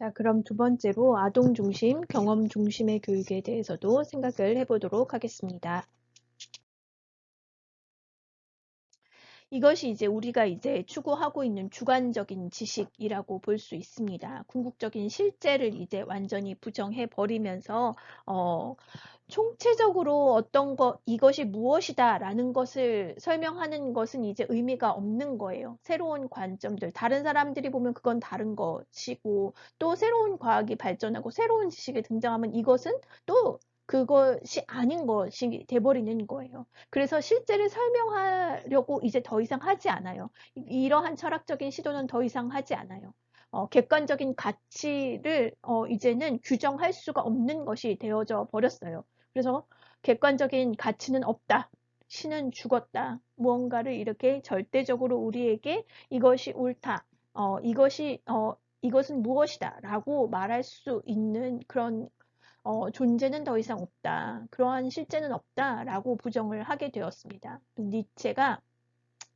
자, 그럼 두 번째로 아동 중심, 경험 중심의 교육에 대해서도 생각을 해보도록 하겠습니다. 이것이 이제 우리가 이제 추구하고 있는 주관적인 지식이라고 볼 수 있습니다. 궁극적인 실제를 이제 완전히 부정해 버리면서 총체적으로 어떤 이것이 무엇이다 라는 것을 설명하는 것은 이제 의미가 없는 거예요. 새로운 관점들, 다른 사람들이 보면 그건 다른 것이고, 또 새로운 과학이 발전하고 새로운 지식이 등장하면 이것은 또 그것이 아닌 것이 돼버리는 거예요. 그래서 실제를 설명하려고 이제 더 이상 하지 않아요. 이러한 철학적인 시도는 더 이상 하지 않아요. 객관적인 가치를 이제는 규정할 수가 없는 것이 되어져 버렸어요. 그래서 객관적인 가치는 없다. 신은 죽었다. 무언가를 이렇게 절대적으로 우리에게 이것이 옳다. 이것은 무엇이다. 라고 말할 수 있는 그런 존재는 더 이상 없다. 그러한 실제는 없다. 라고 부정을 하게 되었습니다.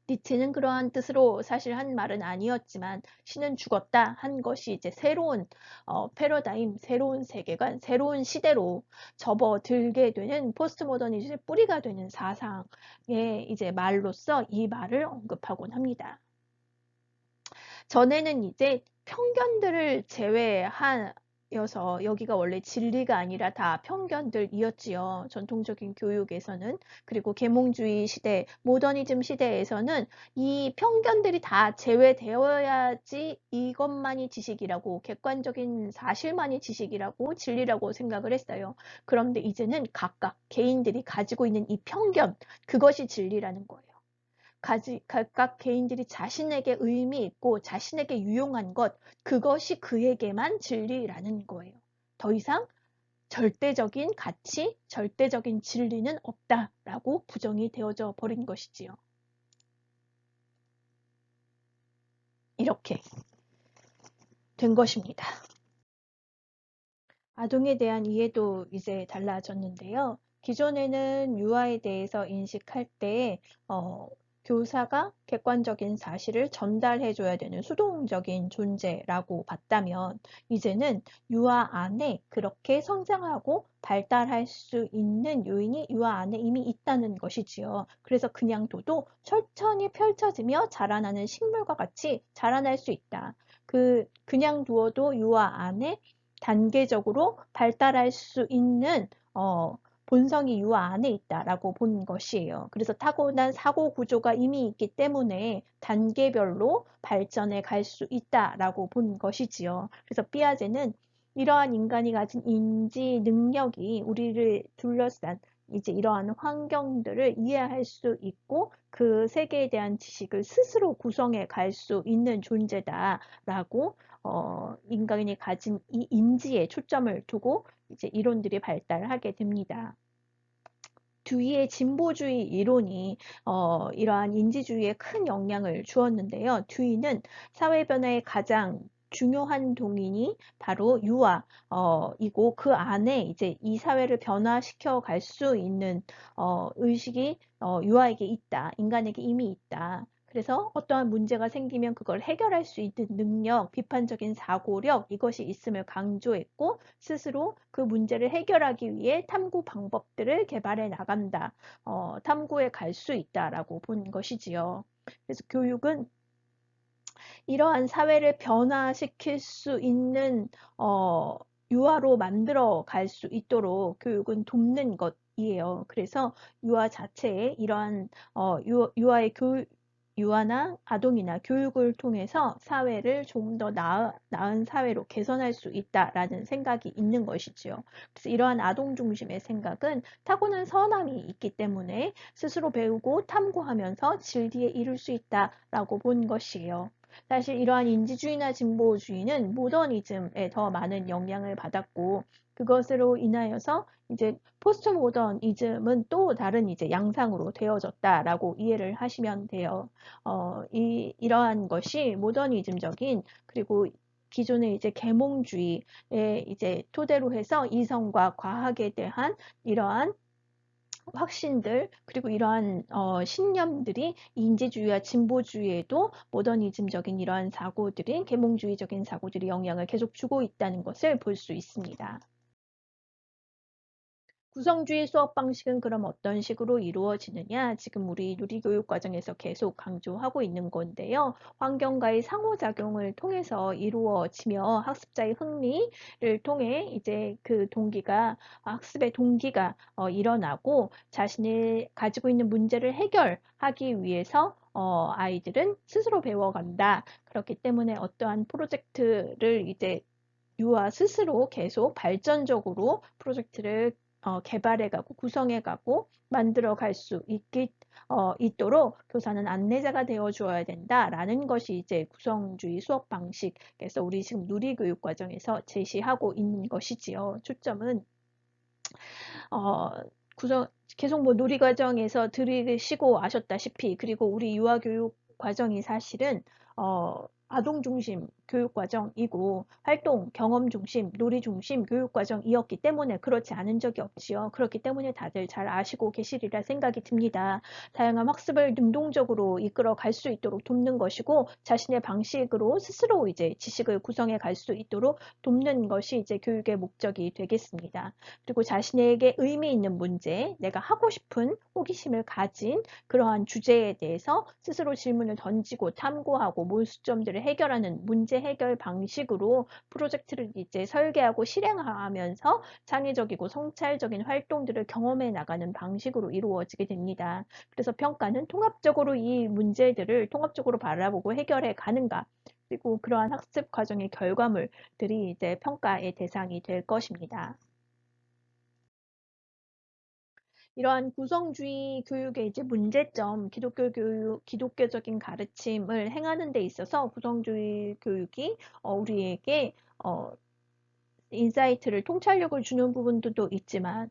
니체는 그러한 뜻으로 사실 한 말은 아니었지만 신은 죽었다 한 것이 이제 새로운 패러다임, 새로운 세계관, 새로운 시대로 접어들게 되는 포스트 모더니즘의 뿌리가 되는 사상의 이제 말로서 이 말을 언급하곤 합니다. 전에는 이제 편견들을 제외하여서 여기가 원래 진리가 아니라 다 편견들이었지요. 전통적인 교육에서는. 그리고 계몽주의 시대, 모더니즘 시대에서는 이 편견들이 다 제외되어야지 이것만이 지식이라고, 객관적인 사실만이 지식이라고, 진리라고 생각을 했어요. 그런데 이제는 각각 개인들이 가지고 있는 이 편견, 그것이 진리라는 거예요. 각각 개인들이 자신에게 의미 있고 자신에게 유용한 것, 그것이 그에게만 진리라는 거예요. 더 이상 절대적인 가치, 절대적인 진리는 없다라고 부정이 되어져 버린 것이지요. 이렇게 된 것입니다. 아동에 대한 이해도 이제 달라졌는데요. 기존에는 유아에 대해서 인식할 때 교사가 객관적인 사실을 전달해줘야 되는 수동적인 존재라고 봤다면 이제는 유아 안에 그렇게 성장하고 발달할 수 있는 요인이 유아 안에 이미 있다는 것이지요. 그래서 그냥 둬도 천천히 펼쳐지며 자라나는 식물과 같이 자라날 수 있다. 그냥 두어도 유아 안에 단계적으로 발달할 수 있는 본성이 유아 안에 있다라고 본 것이에요. 그래서 타고난 사고 구조가 이미 있기 때문에 단계별로 발전해 갈 수 있다라고 본 것이지요. 그래서 피아제는 이러한 인간이 가진 인지 능력이 우리를 둘러싼 이제 이러한 환경들을 이해할 수 있고 그 세계에 대한 지식을 스스로 구성해 갈 수 있는 존재다라고 인간이 가진 이 인지에 초점을 두고 이제 이론들이 발달하게 됩니다. 듀이의 진보주의 이론이 이러한 인지주의에 큰 영향을 주었는데요. 듀이는 사회 변화의 가장 중요한 동인이 바로 유아이고 그 안에 이제 이 사회를 변화시켜 갈 수 있는 의식이 유아에게 있다. 인간에게 이미 있다. 그래서 어떠한 문제가 생기면 그걸 해결할 수 있는 능력, 비판적인 사고력 이것이 있음을 강조했고 스스로 그 문제를 해결하기 위해 탐구 방법들을 개발해 나간다. 탐구해 갈 수 있다라고 본 것이지요. 그래서 교육은 이러한 사회를 변화시킬 수 있는 유아로 만들어 갈 수 있도록 교육은 돕는 것이에요. 그래서 유아 자체에 이러한 유아의 유아나 아동이나 교육을 통해서 사회를 좀 더 나은 사회로 개선할 수 있다라는 생각이 있는 것이지요. 그래서 이러한 아동 중심의 생각은 타고난 선함이 있기 때문에 스스로 배우고 탐구하면서 진리에 이룰 수 있다라고 본 것이에요. 사실 이러한 인지주의나 진보주의는 모더니즘에 더 많은 영향을 받았고 그것으로 인하여서 이제 포스트 모더니즘은 또 다른 이제 양상으로 되어졌다라고 이해를 하시면 돼요. 이러한 것이 모더니즘적인 그리고 기존의 이제 계몽주의에 이제 토대로 해서 이성과 과학에 대한 이러한 확신들 그리고 이러한 신념들이 인지주의와 진보주의에도 모더니즘적인 이러한 사고들이 계몽주의적인 사고들이 영향을 계속 주고 있다는 것을 볼 수 있습니다. 구성주의 수업 방식은 그럼 어떤 식으로 이루어지느냐? 지금 우리 누리교육 과정에서 계속 강조하고 있는 건데요. 환경과의 상호작용을 통해서 이루어지며 학습자의 흥미를 통해 이제 그 동기가, 학습의 동기가 일어나고 자신이 가지고 있는 문제를 해결하기 위해서 아이들은 스스로 배워간다. 그렇기 때문에 어떠한 프로젝트를 이제 유아 스스로 계속 발전적으로 프로젝트를 개발해가고 구성해가고 만들어갈 수 있도록 교사는 안내자가 되어 주어야 된다라는 것이 이제 구성주의 수업 방식에서 우리 지금 누리교육 과정에서 제시하고 있는 것이지요. 초점은 어, 구성 계속 뭐 놀이 과정에서 들으시고 아셨다시피 그리고 우리 유아 교육 과정이 사실은 아동 중심 교육 과정이고 활동 경험 중심 놀이 중심 교육 과정이었기 때문에 그렇지 않은 적이 없지요. 그렇기 때문에 다들 잘 아시고 계시리라 생각이 듭니다. 다양한 학습을 능동적으로 이끌어 갈 수 있도록 돕는 것이고 자신의 방식으로 스스로 이제 지식을 구성해 갈 수 있도록 돕는 것이 이제 교육의 목적이 되겠습니다. 그리고 자신에게 의미 있는 문제, 내가 하고 싶은 호기심을 가진 그러한 주제에 대해서 스스로 질문을 던지고 탐구하고 몰수점들을 해결하는 문제 해결 방식으로 프로젝트를 이제 설계하고 실행하면서 창의적이고 성찰적인 활동들을 경험해 나가는 방식으로 이루어지게 됩니다. 그래서 평가는 통합적으로 이 문제들을 통합적으로 바라보고 해결해 가는가, 그리고 그러한 학습 과정의 결과물들이 이제 평가의 대상이 될 것입니다. 이러한 구성주의 교육의 이제 문제점, 기독교 교육, 기독교적인 가르침을 행하는 데 있어서 구성주의 교육이 우리에게 인사이트를 통찰력을 주는 부분도 있지만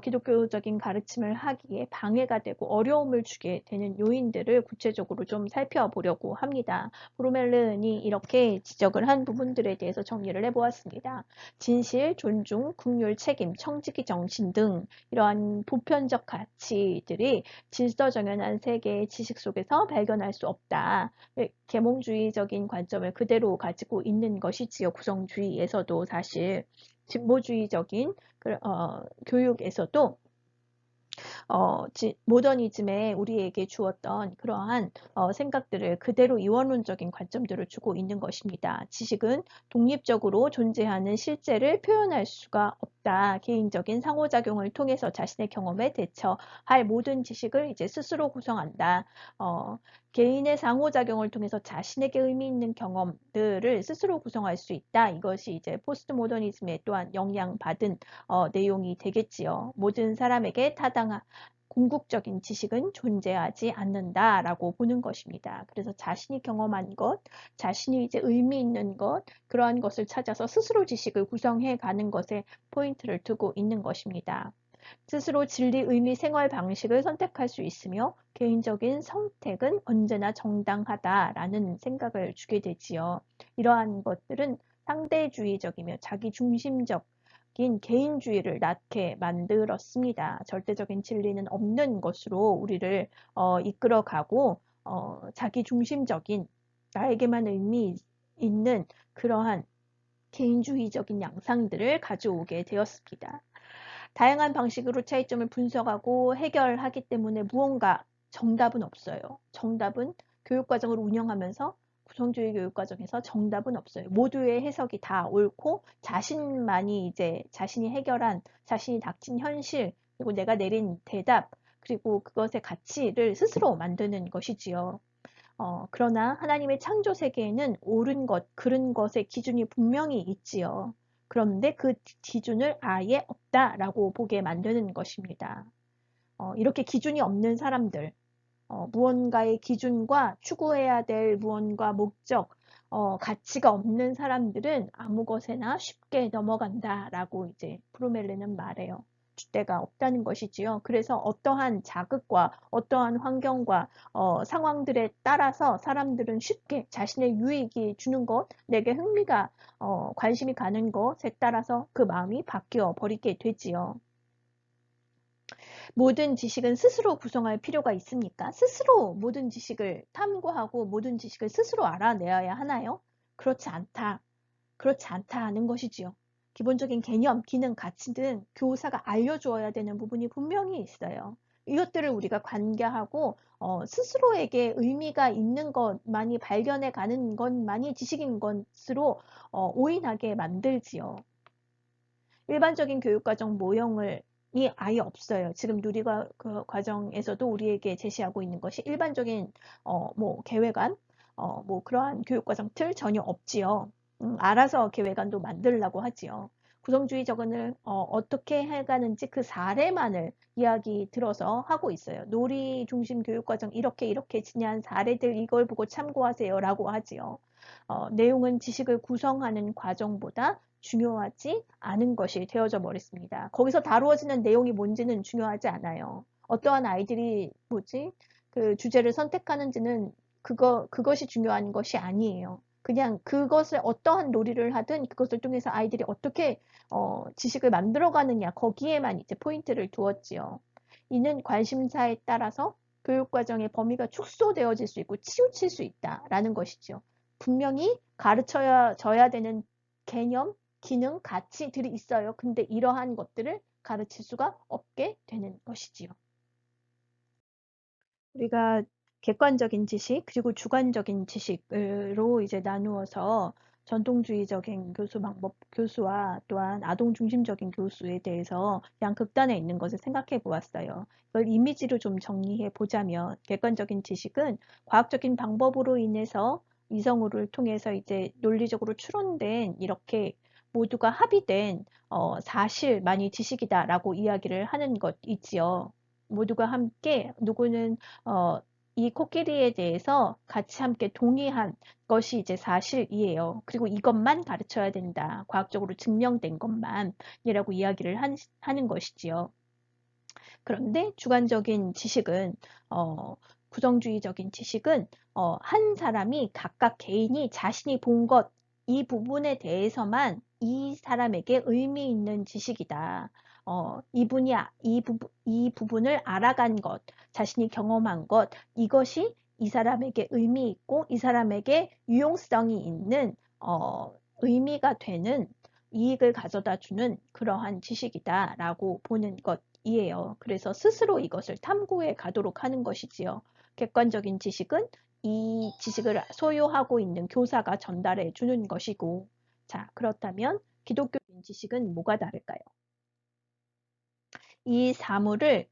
기독교적인 가르침을 하기에 방해가 되고 어려움을 주게 되는 요인들을 구체적으로 좀 살펴보려고 합니다. 브로멜른이 이렇게 지적을 한 부분들에 대해서 정리를 해보았습니다. 진실, 존중, 긍휼, 책임, 청지기 정신 등 이러한 보편적 가치들이 질서정연한 세계의 지식 속에서 발견할 수 없다. 계몽주의적인 관점을 그대로 가지고 있는 것이지요. 구성주의에서도 사실 진보주의적인 교육에서도 모더니즘에 우리에게 주었던 그러한 생각들을 그대로 이원론적인 관점들을 주고 있는 것입니다. 지식은 독립적으로 존재하는 실제를 표현할 수가 없다. 개인적인 상호작용을 통해서 자신의 경험에 대처할 모든 지식을 이제 스스로 구성한다. 개인의 상호작용을 통해서 자신에게 의미 있는 경험들을 스스로 구성할 수 있다. 이것이 이제 포스트 모더니즘에 또한 영향받은 내용이 되겠지요. 모든 사람에게 타당한 궁극적인 지식은 존재하지 않는다라고 보는 것입니다. 그래서 자신이 경험한 것, 자신이 이제 의미 있는 것, 그러한 것을 찾아서 스스로 지식을 구성해 가는 것에 포인트를 두고 있는 것입니다. 스스로 진리, 의미, 생활 방식을 선택할 수 있으며 개인적인 선택은 언제나 정당하다라는 생각을 주게 되지요. 이러한 것들은 상대주의적이며 자기중심적인 개인주의를 낳게 만들었습니다. 절대적인 진리는 없는 것으로 우리를 이끌어가고 자기중심적인 나에게만 의미 있는 그러한 개인주의적인 양상들을 가져오게 되었습니다. 다양한 방식으로 차이점을 분석하고 해결하기 때문에 무언가 정답은 없어요. 정답은 교육과정을 운영하면서 구성주의 교육과정에서 정답은 없어요. 모두의 해석이 다 옳고 자신만이 이제 자신이 해결한 자신이 닥친 현실 그리고 내가 내린 대답 그리고 그것의 가치를 스스로 만드는 것이지요. 그러나 하나님의 창조 세계에는 옳은 것, 그른 것의 기준이 분명히 있지요. 그런데 그 기준을 아예 없다라고 보게 만드는 것입니다. 이렇게 기준이 없는 사람들, 무언가의 기준과 추구해야 될 무언가 목적, 가치가 없는 사람들은 아무 것에나 쉽게 넘어간다라고 이제 프로멜레는 말해요. 줏대가 없다는 것이지요. 그래서 어떠한 자극과 어떠한 환경과 상황들에 따라서 사람들은 쉽게 자신의 유익이 주는 것, 내게 흥미가 관심이 가는 것에 따라서 그 마음이 바뀌어 버리게 되지요. 모든 지식은 스스로 구성할 필요가 있습니까? 스스로 모든 지식을 탐구하고 모든 지식을 스스로 알아내어야 하나요? 그렇지 않다. 그렇지 않다는 것이지요. 기본적인 개념, 기능, 가치 등 교사가 알려주어야 되는 부분이 분명히 있어요. 이것들을 우리가 관계하고 스스로에게 의미가 있는 것만이 발견해 가는 것만이 지식인 것으로 오인하게 만들지요. 일반적인 교육과정 모형을 이 아예 없어요. 지금 누리과 그 과정에서도 우리에게 제시하고 있는 것이 일반적인 뭐 계획안, 뭐 그러한 교육과정 틀 전혀 없지요. 알아서 계획안도 만들려고 하지요. 구성주의 적응을 어떻게 해가는지 그 사례만을 이야기 들어서 하고 있어요. 놀이 중심 교육과정 이렇게 지난 사례들 이걸 보고 참고하세요라고 하지요. 내용은 지식을 구성하는 과정보다 중요하지 않은 것이 되어져 버렸습니다. 거기서 다루어지는 내용이 뭔지는 중요하지 않아요. 어떠한 아이들이 그 주제를 선택하는지는 그것이 중요한 것이 아니에요. 그냥 그것을 어떠한 놀이를 하든 그것을 통해서 아이들이 어떻게 지식을 만들어가느냐 거기에만 이제 포인트를 두었지요. 이는 관심사에 따라서 교육과정의 범위가 축소되어질 수 있고 치우칠 수 있다라는 것이죠. 분명히 가르쳐져야 되는 개념, 기능, 가치들이 있어요. 근데 이러한 것들을 가르칠 수가 없게 되는 것이지요. 우리가 객관적인 지식 그리고 주관적인 지식으로 이제 나누어서 전통주의적인 교수 방법 교수와 또한 아동 중심적인 교수에 대해서 양극단에 있는 것을 생각해 보았어요. 이걸 이미지로 좀 정리해 보자면 객관적인 지식은 과학적인 방법으로 인해서 이성우를 통해서 이제 논리적으로 추론된 이렇게 모두가 합의된 사실만이 지식이다라고 이야기를 하는 것 있지요. 모두가 함께 누구는 어, 이 코끼리에 대해서 같이 함께 동의한 것이 이제 사실이에요. 그리고 이것만 가르쳐야 된다. 과학적으로 증명된 것만이라고 이야기를 하는 것이지요. 그런데 주관적인 지식은 구성주의적인 지식은 한 사람이 각각 개인이 자신이 본 것, 이 부분에 대해서만 이 사람에게 의미 있는 지식이다. 이 부분을 알아간 것, 자신이 경험한 것, 이것이 이 사람에게 의미 있고 이 사람에게 유용성이 있는 의미가 되는 이익을 가져다 주는 그러한 지식이다라고 보는 것이에요. 그래서 스스로 이것을 탐구해 가도록 하는 것이지요. 객관적인 지식은 이 지식을 소유하고 있는 교사가 전달해 주는 것이고, 자, 그렇다면 기독교인 지식은 뭐가 다를까요? 이 사물을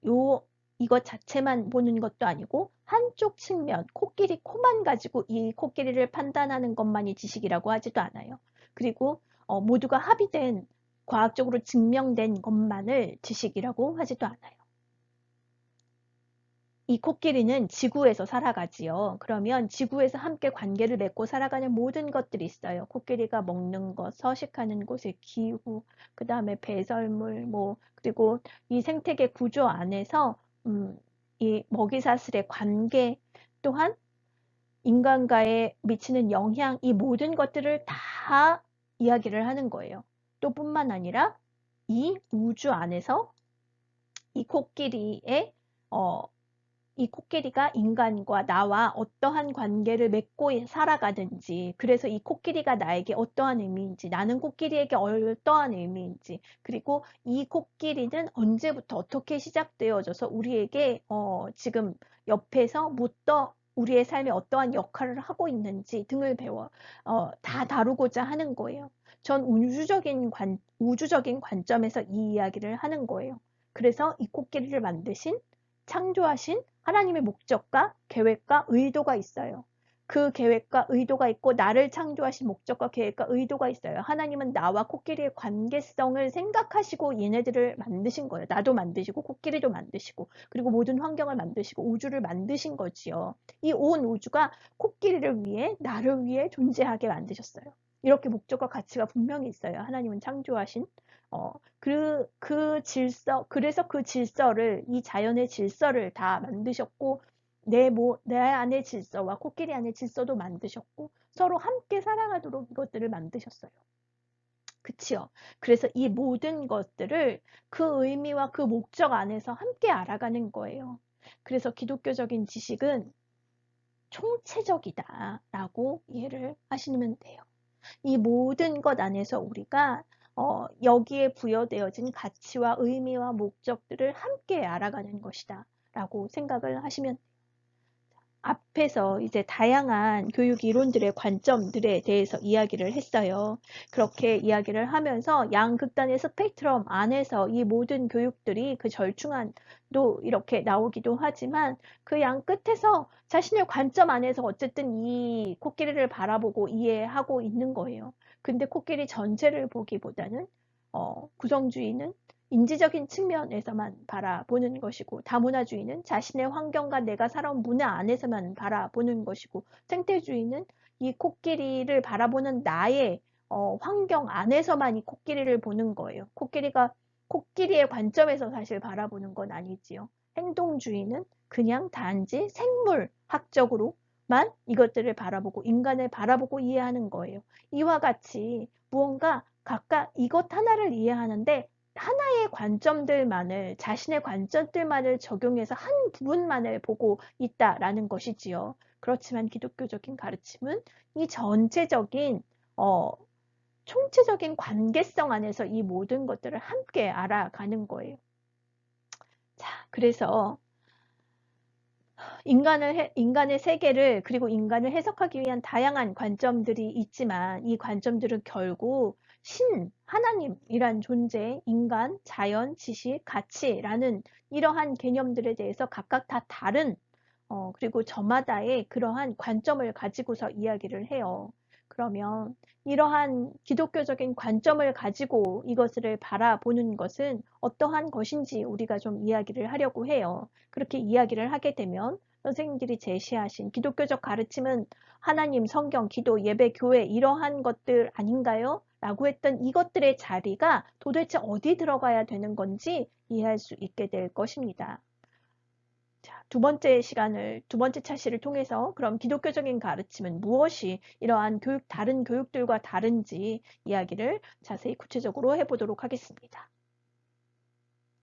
이것 자체만 보는 것도 아니고 한쪽 측면, 코끼리 코만 가지고 이 코끼리를 판단하는 것만이 지식이라고 하지도 않아요. 그리고 모두가 합의된 과학적으로 증명된 것만을 지식이라고 하지도 않아요. 이 코끼리는 지구에서 살아가지요. 그러면 지구에서 함께 관계를 맺고 살아가는 모든 것들이 있어요. 코끼리가 먹는 것, 서식하는 곳의 기후, 그 다음에 배설물, 그리고 이 생태계 구조 안에서 이 먹이사슬의 관계 또한 인간과의 미치는 영향, 이 모든 것들을 다 이야기를 하는 거예요. 또 뿐만 아니라 이 우주 안에서 이 코끼리의 어, 이 코끼리가 인간과 나와 어떠한 관계를 맺고 살아가든지, 그래서 이 코끼리가 나에게 어떠한 의미인지, 나는 코끼리에게 어떠한 의미인지, 그리고 이 코끼리는 언제부터 어떻게 시작되어져서 우리에게 지금 옆에서 무엇 우리의 삶에 어떠한 역할을 하고 있는지 등을 다 다루고자 하는 거예요. 전 우주적인 관점에서 이 이야기를 하는 거예요. 그래서 이 코끼리를 만드신 창조하신 하나님의 목적과 계획과 의도가 있어요. 그 계획과 의도가 있고 나를 창조하신 목적과 계획과 의도가 있어요. 하나님은 나와 코끼리의 관계성을 생각하시고 얘네들을 만드신 거예요. 나도 만드시고 코끼리도 만드시고 그리고 모든 환경을 만드시고 우주를 만드신 거지요. 이 온 우주가 코끼리를 위해 나를 위해 존재하게 만드셨어요. 이렇게 목적과 가치가 분명히 있어요. 하나님은 창조하신 그래서 그 질서를, 이 자연의 질서를 다 만드셨고, 내 안의 질서와 코끼리 안의 질서도 만드셨고, 서로 함께 살아가도록 이것들을 만드셨어요. 그치요? 그래서 이 모든 것들을 그 의미와 그 목적 안에서 함께 알아가는 거예요. 그래서 기독교적인 지식은 총체적이다라고 이해를 하시면 돼요. 이 모든 것 안에서 우리가 여기에 부여되어진 가치와 의미와 목적들을 함께 알아가는 것이다 라고 생각을 하시면 앞에서 이제 다양한 교육 이론들의 관점들에 대해서 이야기를 했어요. 그렇게 이야기를 하면서 양극단의 스펙트럼 안에서 이 모든 교육들이 그 절충안도 이렇게 나오기도 하지만 그 양 끝에서 자신의 관점 안에서 어쨌든 이 코끼리를 바라보고 이해하고 있는 거예요. 근데 코끼리 전체를 보기보다는 구성주의는 인지적인 측면에서만 바라보는 것이고 다문화주의는 자신의 환경과 내가 살아온 문화 안에서만 바라보는 것이고 생태주의는 이 코끼리를 바라보는 나의 환경 안에서만 이 코끼리를 보는 거예요. 코끼리가 코끼리의 관점에서 사실 바라보는 건 아니지요. 행동주의는 그냥 단지 생물학적으로만 이것들을 바라보고 인간을 바라보고 이해하는 거예요. 이와 같이 무언가 각각 이것 하나를 이해하는데 하나의 관점들만을 자신의 관점들만을 적용해서 한 부분만을 보고 있다라는 것이지요. 그렇지만 기독교적인 가르침은 이 전체적인 총체적인 관계성 안에서 이 모든 것들을 함께 알아가는 거예요. 자, 그래서 인간의 세계를 그리고 인간을 해석하기 위한 다양한 관점들이 있지만 이 관점들은 결국 하나님이란 존재, 인간, 자연, 지식, 가치라는 이러한 개념들에 대해서 각각 다 다른 그리고 저마다의 그러한 관점을 가지고서 이야기를 해요. 그러면 이러한 기독교적인 관점을 가지고 이것을 바라보는 것은 어떠한 것인지 우리가 좀 이야기를 하려고 해요. 그렇게 이야기를 하게 되면 선생님들이 제시하신 기독교적 가르침은 하나님, 성경, 기도, 예배, 교회 이러한 것들 아닌가요? 라고 했던 이것들의 자리가 도대체 어디 들어가야 되는 건지 이해할 수 있게 될 것입니다. 자, 두 번째 차시를 통해서 그럼 기독교적인 가르침은 무엇이 이러한 다른 교육들과 다른지 이야기를 자세히 구체적으로 해보도록 하겠습니다.